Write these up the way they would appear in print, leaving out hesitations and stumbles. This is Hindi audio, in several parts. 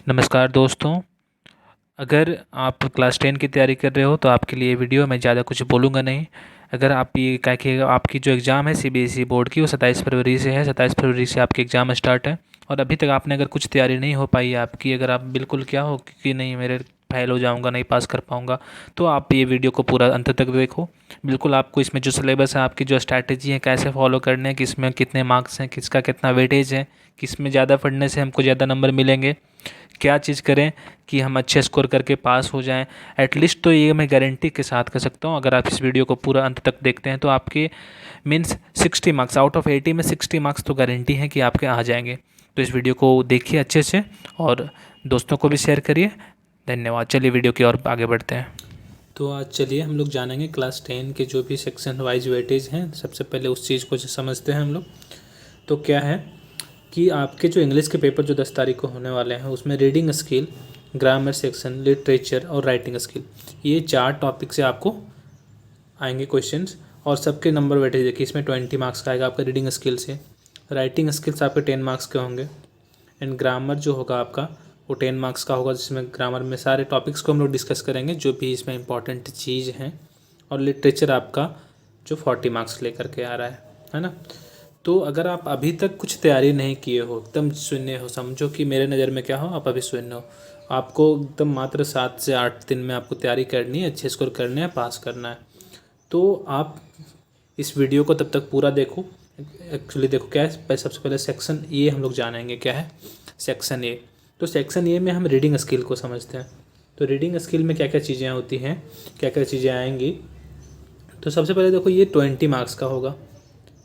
नमस्कार दोस्तों। अगर आप क्लास 10 की तैयारी कर रहे हो तो आपके लिए वीडियो मैं ज़्यादा कुछ बोलूँगा नहीं। अगर आप ये क्या कि आपकी जो एग्ज़ाम है सीबीएसई बोर्ड की वो 27 फरवरी से है। 27 फरवरी से आपके एग्ज़ाम स्टार्ट है और अभी तक आपने अगर कुछ तैयारी नहीं हो पाई है आपकी, अगर आप बिल्कुल क्या हो कि नहीं मेरे फेल हो जाऊंगा, नहीं पास कर पाऊंगा, तो आप ये वीडियो को पूरा अंत तक देखो। बिल्कुल आपको इसमें जो सिलेबस है, आपकी जो स्ट्रैटेजी है, कैसे फॉलो करने हैं, किस में कितने मार्क्स हैं, किसका कितना वेटेज है, किस में ज़्यादा पढ़ने से हमको ज़्यादा नंबर मिलेंगे, क्या चीज़ करें कि हम अच्छे स्कोर करके पास हो जाएं। एटलीस्ट तो ये मैं गारंटी के साथ कर सकता हूँ, अगर आप इस वीडियो को पूरा अंत तक देखते हैं तो आपके मीन्स 60 मार्क्स आउट ऑफ 80 में 60 मार्क्स तो गारंटी है कि आपके आ जाएंगे। तो इस वीडियो को देखिए अच्छे से और दोस्तों को भी शेयर करिए। धन्यवाद। चलिए वीडियो की ओर आगे बढ़ते हैं। तो आज चलिए हम लोग जानेंगे क्लास 10 के जो भी सेक्शन वाइज वेटेज हैं। सबसे पहले उस चीज़ को समझते हैं हम लोग। तो क्या है कि आपके जो इंग्लिश के पेपर जो 10 तारीख को होने वाले हैं उसमें reading skill, grammar section, literature और राइटिंग स्किल, ये 4 टॉपिक से आपको आएंगे क्वेश्चंस और सबके नंबर वेटेज देखिए। इसमें 20 मार्क्स का आएगा आपका रीडिंग स्किल से। राइटिंग स्किल्स आपके 10 मार्क्स के होंगे एंड ग्रामर जो होगा आपका वो 10 मार्क्स का होगा, जिसमें ग्रामर में सारे टॉपिक्स को हम लोग डिस्कस करेंगे जो भी इसमें इंपॉर्टेंट चीज़ हैं। और लिटरेचर आपका जो 40 मार्क्स लेकर के आ रहा है ना। तो अगर आप अभी तक कुछ तैयारी नहीं किए हो, एकदम शून्य हो, समझो कि मेरे नज़र में क्या हो, आप अभी शून्य हो, आपको एकदम मात्र 7 से 8 दिन में आपको तैयारी करनी है, अच्छे स्कोर करने हैं, पास करना है, तो आप इस वीडियो को तब तक पूरा देखो। एक्चुअली देखो क्या है, सबसे पहले सेक्शन ए हम लोग जानेंगे। क्या है सेक्शन ए? तो सेक्शन ए में हम रीडिंग स्किल को समझते हैं। तो रीडिंग स्किल में क्या क्या चीज़ें होती हैं, क्या क्या चीज़ें आएंगी। तो सबसे पहले देखो ये 20 मार्क्स का होगा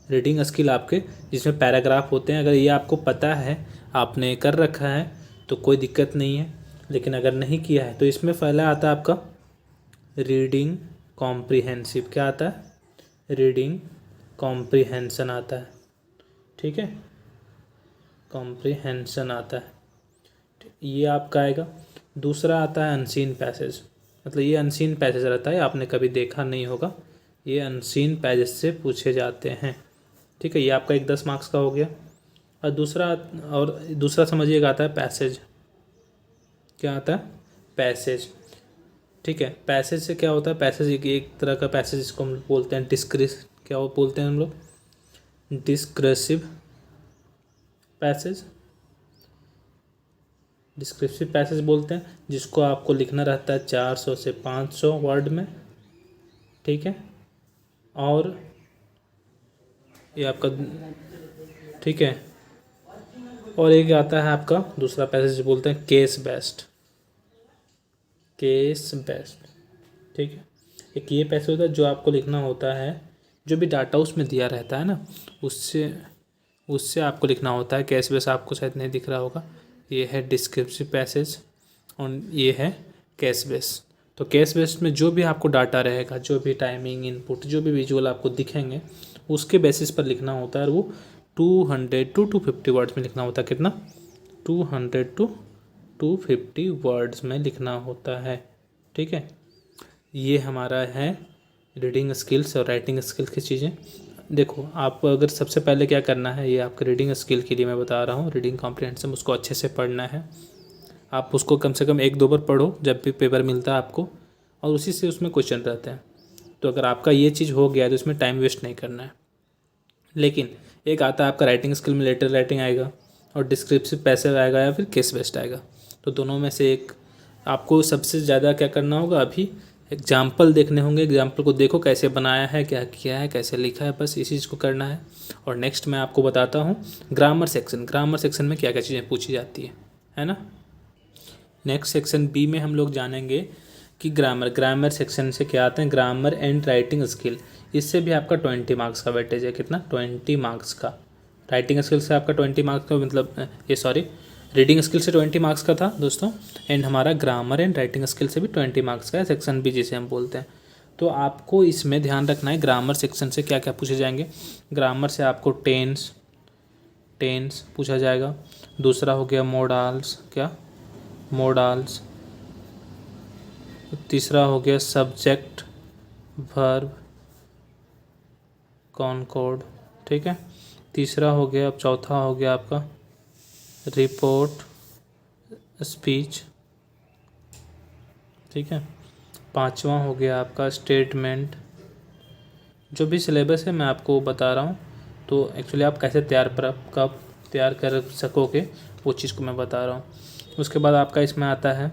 रीडिंग स्किल आपके, जिसमें पैराग्राफ होते हैं। अगर ये आपको पता है, आपने कर रखा है, तो कोई दिक्कत नहीं है। लेकिन अगर नहीं किया है तो इसमें पहला आता है आपका रीडिंग कॉम्प्रिहेंसिव। क्या आता है? रीडिंग कॉम्प्रिहेंशन आता है। ठीक है, कॉम्प्रिहेंशन आता है, ये आपका आएगा। दूसरा आता है अनसीन पैसेज। मतलब ये अनसीन पैसेज रहता है, आपने कभी देखा नहीं होगा, ये अनसीन पैसेज से पूछे जाते हैं। ठीक है, ये आपका एक 10 मार्क्स का हो गया। और दूसरा समझिएगा आता है पैसेज। क्या आता है? पैसेज। ठीक है, पैसेज से क्या होता है? पैसेज एक तरह का पैसेज, इसको हम बोलते हैं क्या वो बोलते हैं हम लोग? Descriptive passage. डिस्क्रिप्टिव पैसेज बोलते हैं, जिसको आपको लिखना रहता है 400 से 500 वर्ड में। ठीक है, और ये आपका, ठीक है, और एक आता है आपका दूसरा पैसेज बोलते हैं केस बेस्ड। केस बेस्ड, ठीक है। एक ये पैसेज होता है जो आपको लिखना होता है, जो भी डाटा उसमें दिया रहता है ना, उससे उससे आपको लिखना होता है। केस बेस आपको शायद नहीं दिख रहा होगा, ये है डिस्क्रिप्टिव पैसेज और ये है केस बेस। तो केस बेस में जो भी आपको डाटा रहेगा, जो भी टाइमिंग इनपुट, जो भी विजुअल आपको दिखेंगे, उसके बेसिस पर लिखना होता है। और वो 200 टू 250 वर्ड्स में लिखना होता है। कितना? 200 टू 250 वर्ड्स में लिखना होता है। ठीक है, ये हमारा है रीडिंग स्किल्स और राइटिंग स्किल्स की चीज़ें। देखो आप अगर सबसे पहले क्या करना है, ये आपके रीडिंग स्किल के लिए मैं बता रहा हूँ, रीडिंग कॉम्प्रिहेंशन, उसको अच्छे से पढ़ना है। आप उसको कम से कम 1-2 बार पढ़ो जब भी पेपर मिलता है आपको, और उसी से उसमें क्वेश्चन रहते हैं। तो अगर आपका ये चीज़ हो गया है तो इसमें टाइम वेस्ट नहीं करना है। लेकिन एक आता है आपका राइटिंग स्किल में लेटर राइटिंग आएगा और डिस्क्रिप्टिव पैसेज आएगा या फिर केस बेस्ड आएगा। तो दोनों में से एक आपको सबसे ज़्यादा क्या करना होगा, अभी एग्जाम्पल देखने होंगे। एग्जाम्पल को देखो कैसे बनाया है, क्या किया है, कैसे लिखा है, बस इसी चीज़ को करना है। और नेक्स्ट मैं आपको बताता हूँ ग्रामर सेक्शन। ग्रामर सेक्शन में क्या क्या चीज़ें पूछी जाती है ना। नेक्स्ट सेक्शन बी में हम लोग जानेंगे कि ग्रामर सेक्शन से क्या आते हैं, ग्रामर एंड राइटिंग स्किल। इससे भी आपका 20 मार्क्स का वेटेज है। कितना? 20 मार्क्स का। राइटिंग स्किल से आपका 20 मार्क्स का, मतलब ये सॉरी, रीडिंग स्किल से 20 मार्क्स का था दोस्तों। एंड हमारा ग्रामर एंड राइटिंग स्किल से भी 20 मार्क्स का है, सेक्शन बी जिसे हम बोलते हैं। तो आपको इसमें ध्यान रखना है ग्रामर सेक्शन से क्या क्या पूछे जाएंगे। ग्रामर से आपको टेंस पूछा जाएगा। दूसरा हो गया मोडाल्स। क्या? मोडाल्स। तीसरा हो गया सब्जेक्ट वर्ब कॉनकॉर्ड। ठीक है, तीसरा हो गया, अब चौथा हो गया आपका रिपोर्ट स्पीच, ठीक है। पांचवा हो गया आपका स्टेटमेंट। जो भी सिलेबस है मैं आपको बता रहा हूँ, तो एक्चुअली आप कैसे कब तैयार कर सकोगे वो चीज़ को मैं बता रहा हूँ। उसके बाद आपका इसमें आता है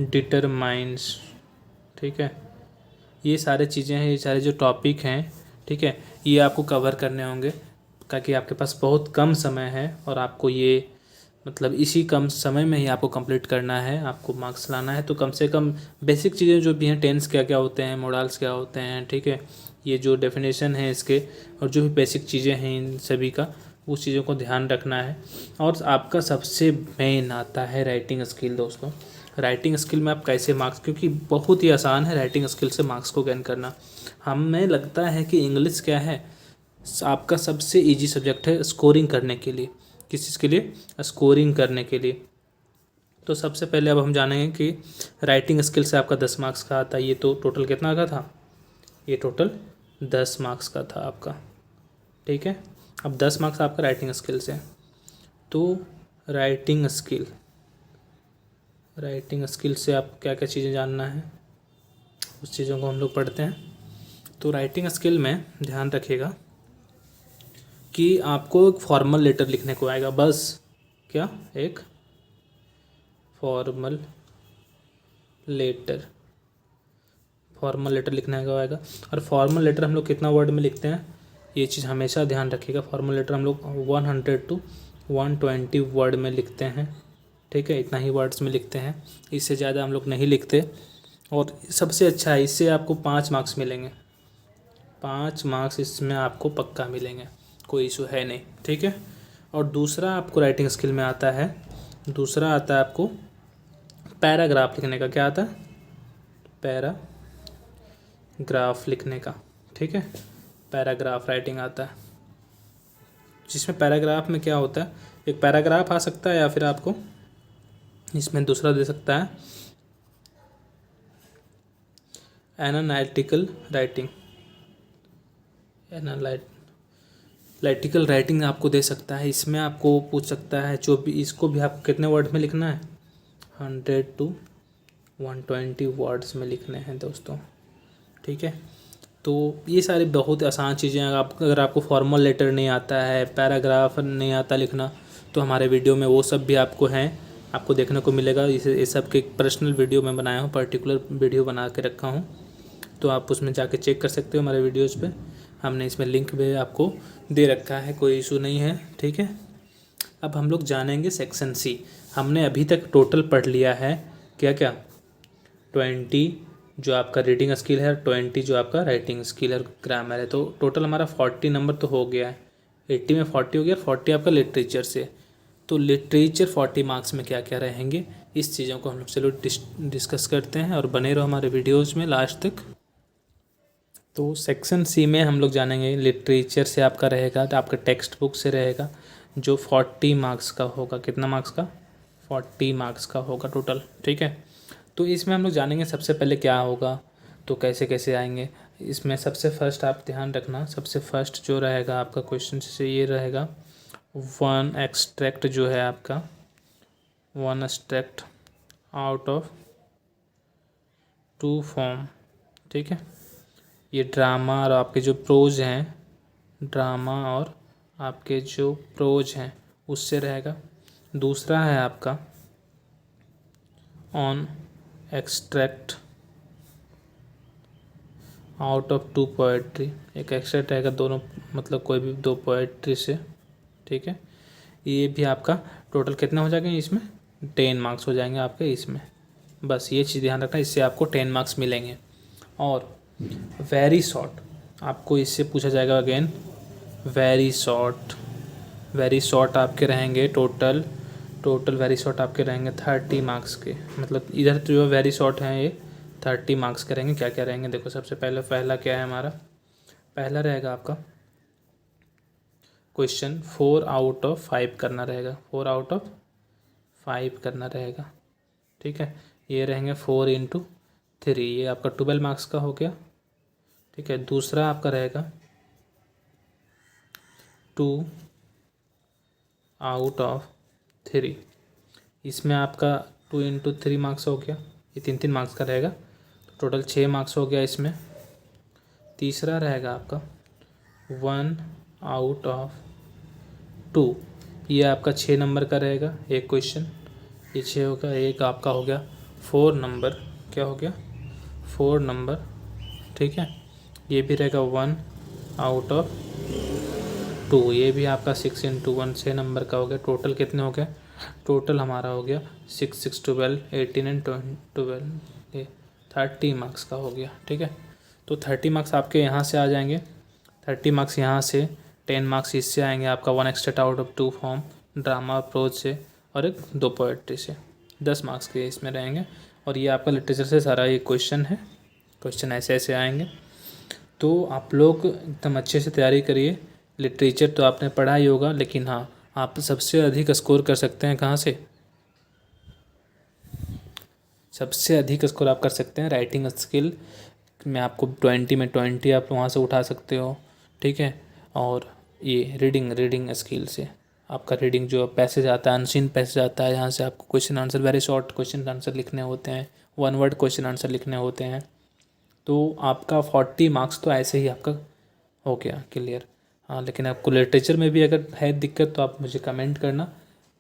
डिटरमाइंस, ठीक है। ये सारे चीज़ें हैं, ये सारे जो टॉपिक हैं, ठीक है, ये आपको कवर करने होंगे, ताकि आपके पास बहुत कम समय है और आपको ये मतलब इसी कम समय में ही आपको कंप्लीट करना है, आपको मार्क्स लाना है। तो कम से कम बेसिक चीज़ें जो भी हैं, टेंस क्या क्या होते हैं, मोडाल्स क्या होते हैं, ठीक है, ये जो डेफिनेशन है इसके और जो भी बेसिक चीज़ें हैं इन सभी का, उस चीज़ों को ध्यान रखना है। और आपका सबसे मेन आता है राइटिंग स्किल दोस्तों। राइटिंग स्किल में आप कैसे मार्क्स, क्योंकि बहुत ही आसान है राइटिंग स्किल से मार्क्स को गेन करना। हमें लगता है कि इंग्लिश क्या है, आपका सबसे इजी सब्जेक्ट है स्कोरिंग करने के लिए। किस चीज़ के लिए? स्कोरिंग करने के लिए। तो सबसे पहले अब हम जानेंगे कि राइटिंग स्किल से आपका 10 मार्क्स का आता है। ये तो टोटल कितना का था? ये टोटल 10 मार्क्स का था आपका, ठीक है। अब 10 मार्क्स आपका राइटिंग स्किल से। तो राइटिंग स्किल से आप क्या क्या चीज़ें जानना है, उस चीज़ों को हम लोग पढ़ते हैं। तो राइटिंग स्किल में ध्यान रखिएगा कि आपको एक फॉर्मल लेटर लिखने को आएगा, बस। क्या? एक फॉर्मल लेटर लिखने का आएगा। और फॉर्मल लेटर हम लोग कितना वर्ड में लिखते हैं, ये चीज़ हमेशा ध्यान रखिएगा। फॉर्मल लेटर हम लोग 100 to 120 वर्ड में लिखते हैं, ठीक है, इतना ही वर्ड्स में लिखते हैं, इससे ज़्यादा हम लोग नहीं लिखते। और सबसे अच्छा है, इससे आपको 5 मार्क्स मिलेंगे। 5 मार्क्स इसमें आपको पक्का मिलेंगे, कोई इशू है नहीं, ठीक है। और दूसरा आपको राइटिंग स्किल में आता है, दूसरा आता है आपको पैराग्राफ लिखने का। क्या आता है? पैराग्राफ लिखने का, ठीक है। पैराग्राफ राइटिंग आता है, जिसमें पैराग्राफ में क्या होता है, एक पैराग्राफ आ सकता है या फिर आपको इसमें दूसरा दे सकता है एनालिटिकल राइटिंग। एनालिटिकल राइटिंग आपको दे सकता है। इसमें आपको पूछ सकता है, जो भी इसको भी आपको कितने वर्ड में लिखना है, 100 to 120 वर्ड्स में लिखने हैं दोस्तों, ठीक है। तो ये सारी बहुत आसान चीज़ें हैं। अगर आपको फॉर्मल लेटर नहीं आता है, पैराग्राफ नहीं आता लिखना, तो हमारे वीडियो में वो सब भी आपको हैं, आपको देखने को मिलेगा। इस सब के पर्सनल वीडियो मैं बनाया हूँ, पर्टिकुलर वीडियो बना के रखा हूँ, तो आप उसमें जाके चेक कर सकते हो हमारे वीडियोज़ पे। हमने इसमें लिंक भी आपको दे रखा है, कोई इशू नहीं है, ठीक है। अब हम लोग जानेंगे सेक्शन सी। हमने अभी तक टोटल पढ़ लिया है क्या क्या, 20 जो आपका रीडिंग स्किल है, 20 जो आपका राइटिंग स्किल है, ग्रामर है। तो टोटल हमारा 40 नंबर तो हो गया है, 80 में 40 हो गया, 40 आपका लिटरेचर से। तो लिटरेचर 40 मार्क्स में क्या क्या रहेंगे, इस चीज़ों को हम लोग चलो डिस्कस करते हैं, और बने रहो हमारे वीडियोज़ में लास्ट तक। तो सेक्शन सी में हम लोग जानेंगे लिटरेचर से आपका रहेगा, तो आपका टेक्स्ट बुक से रहेगा, जो 40 मार्क्स का होगा। कितना मार्क्स का? 40 मार्क्स का होगा टोटल, ठीक है। तो इसमें हम लोग जानेंगे सबसे पहले क्या होगा, तो कैसे कैसे आएंगे। इसमें सबसे फर्स्ट आप ध्यान रखना, सबसे फर्स्ट जो रहेगा आपका क्वेश्चन से ये रहेगा, वन एक्सट्रैक्ट जो है आपका, one extract out of two form, ठीक है। ये ड्रामा और आपके जो प्रोज हैं, ड्रामा और आपके जो प्रोज हैं उससे रहेगा। दूसरा है आपका on extract out of two poetry, एक एक्सट्रैक्ट रहेगा दोनों, मतलब कोई भी 2 पोएट्री से, ठीक है। ये भी आपका टोटल कितने हो जाएंगे, इसमें 10 मार्क्स हो जाएंगे आपके इसमें। बस ये चीज़ ध्यान रखना, इससे आपको 10 मार्क्स मिलेंगे। और वेरी शॉर्ट आपको इससे पूछा जाएगा अगेन, वेरी शॉर्ट आपके रहेंगे टोटल वेरी शॉर्ट आपके रहेंगे 30 मार्क्स के। मतलब इधर जो वेरी शॉर्ट हैं ये 30 मार्क्स के रहेंगे। क्या क्या रहेंगे देखो, सबसे पहला क्या है हमारा, पहला रहेगा आपका क्वेश्चन 4 आउट ऑफ 5 करना रहेगा, 4 आउट ऑफ 5 करना रहेगा, ठीक है। ये रहेंगे 4 into 3, ये आपका 12 मार्क्स का हो गया, ठीक है। दूसरा आपका रहेगा 2 आउट ऑफ 3, इसमें आपका 2 × 3 मार्क्स हो गया, ये 3 मार्क्स का रहेगा, तो टोटल 6 मार्क्स हो गया इसमें। तीसरा रहेगा आपका 1/2, ये आपका 6 नंबर का रहेगा एक क्वेश्चन, ये 6 होगा। एक आपका हो गया 4 नंबर, क्या हो गया 4 नंबर, ठीक है। ये भी रहेगा 1/2, ये भी आपका 6 × 1 6 नंबर का हो गया। टोटल कितने हो गए, टोटल हमारा हो गया 6 6 12 18 एंड 12, ये 30 मार्क्स का हो गया, ठीक है। तो 30 मार्क्स आपके यहाँ से आ जाएंगे, 30 मार्क्स यहाँ से, 10 मार्क्स इससे आएंगे आपका 1 extra out of 2 form drama prose से, और एक 2 पोएट्री से, 10 मार्क्स के इसमें रहेंगे। और ये आपका लिटरेचर से सारा ये क्वेश्चन है, क्वेश्चन ऐसे ऐसे आएंगे। तो आप लोग एकदम अच्छे से तैयारी करिए। लिटरेचर तो आपने पढ़ा ही होगा, लेकिन हाँ, आप सबसे अधिक स्कोर कर सकते हैं कहाँ से, सबसे अधिक स्कोर आप कर सकते हैं राइटिंग स्किल में। आपको 20 में 20 आप वहाँ से उठा सकते हो, ठीक है। और ये रीडिंग स्किल से आपका रीडिंग जो पैसेज आता है, अनसीन पैसेज आता है, यहाँ से आपको question answer, very short question answer लिखने होते हैं, 1 वर्ड क्वेश्चन आंसर लिखने होते हैं। तो आपका 40 मार्क्स तो ऐसे ही आपका हो गया क्लियर। हाँ, लेकिन आपको लिटरेचर में भी अगर है दिक्कत तो आप मुझे कमेंट करना,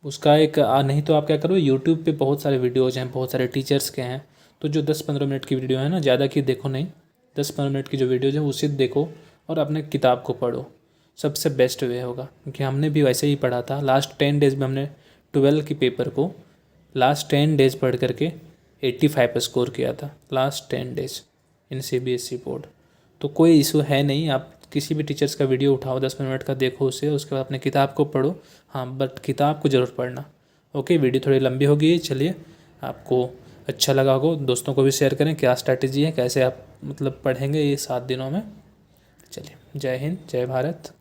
उसका एक नहीं तो आप क्या करो, यूट्यूब पे बहुत सारे वीडियोज़ हैं, बहुत सारे टीचर्स के हैं, तो जो 10-15 मिनट की वीडियो है ना, ज़्यादा की देखो नहीं, 10-15 मिनट की जो वीडियोज़ है उसे देखो और अपने किताब को पढ़ो, सबसे बेस्ट वे होगा। क्योंकि हमने भी वैसे ही पढ़ा था, लास्ट 10 डेज़ में हमने 12 की पेपर को लास्ट 10 डेज़ पढ़ करके 85 पर स्कोर किया था, लास्ट 10 डेज़ इन CBSE बोर्ड। तो कोई इशू है नहीं, आप किसी भी टीचर्स का वीडियो उठाओ, 10 मिनट का देखो उसे, उसके बाद अपने किताब को पढ़ो। हाँ, बट किताब को ज़रूर पढ़ना। ओके, वीडियो थोड़ी लंबी हो गई, चलिए आपको अच्छा लगा होगा, दोस्तों को भी शेयर करें क्या स्ट्रैटेजी है, कैसे आप मतलब पढ़ेंगे ये 7 दिनों में। चलिए, जय हिंद, जय भारत।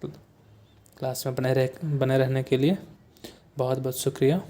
क्लास में बने रहने के लिए बहुत बहुत शुक्रिया।